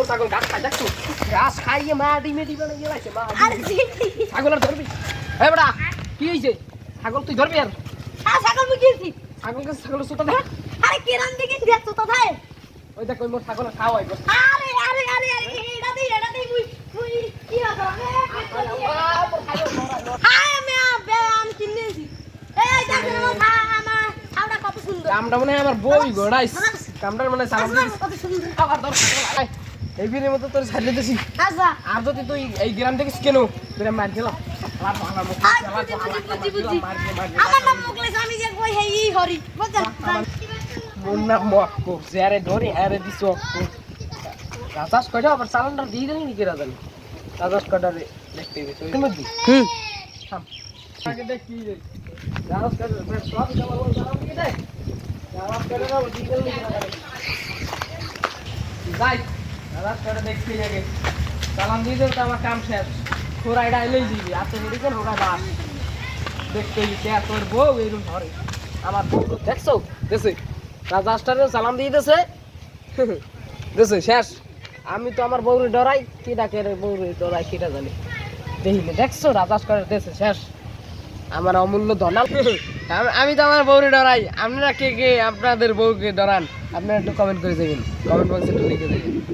ছাগল গাছ খাই দেখছো গাছ খাইয়ে মাটি মেটি বানিয়ে গেছে ছাগল আর ধরবি হ্যাঁ বেটা কি হয়েছে ছাগল তুই ধরবি আর ছাগল মুখিয়েছি ছাগলের সুতা দেখ আরে কেরাম দিকে দেখ তো তাই ওই দেখ ওই মোর ছাগল খাওয়াই বস আরে আরে আরে আরে এটা দেই মুই কি হবে হাই আমি আম কিনেছি এই দেখো আমার ছাগলটা কত সুন্দর কামটা মনে হয় আমার বই গড়াইস কামটার মানে সালাম দিস কত সুন্দর আবার ধর ছাগল এই বিনের মতো তোর ছাড়লে দিছি আচ্ছা আর যদি তুই এই গ্রাম থেকে কেন তোরা মার দিলাম আমার নাম মুকলেশ আমি যে কই হেই হরি বুঝছেন মোর নাম মক্কো যারে ধরে আরে দিছ রাজাস কয়টা আবার চালানটা দিয়ে দিলি নাকি রাজানি রাজাস কয়টা দেখতে গেছে ওই মধ্যে থাম আগে দেখ কি রে রাজাস কয়টা সব যাবার বল দাঁড়াও কি দেখ রাজাস কয়টা না দিয়ে দিলি যাই রাজাস কয়টা দেখতে আগে চালান দিয়ে দিলে তো আমার কাম শেষ তোরা এটা এলেই দিবি আর তো মেডিকেল ওরা বাস দেখতে গেছে আর তোর বউ এরকম ধরে আমার বউ দেখছো দেশে রাজাস্টারে সালাম দিয়ে দেছে দেশে শেষ আমি তো আমার বউরে ডরাই কি ডাকে রে বউরে ডরাই কিটা জানি দেখিলে দেখছো রাজাস্টারের দেশে শেষ আমার অমূল্য ধনাল আমি তো আমার বউরে ডরাই আপনারা কে কে আপনাদের বউকে ডরান আপনারা একটু কমেন্ট করে দেবেন কমেন্ট বক্সে একটু লিখে দেবেন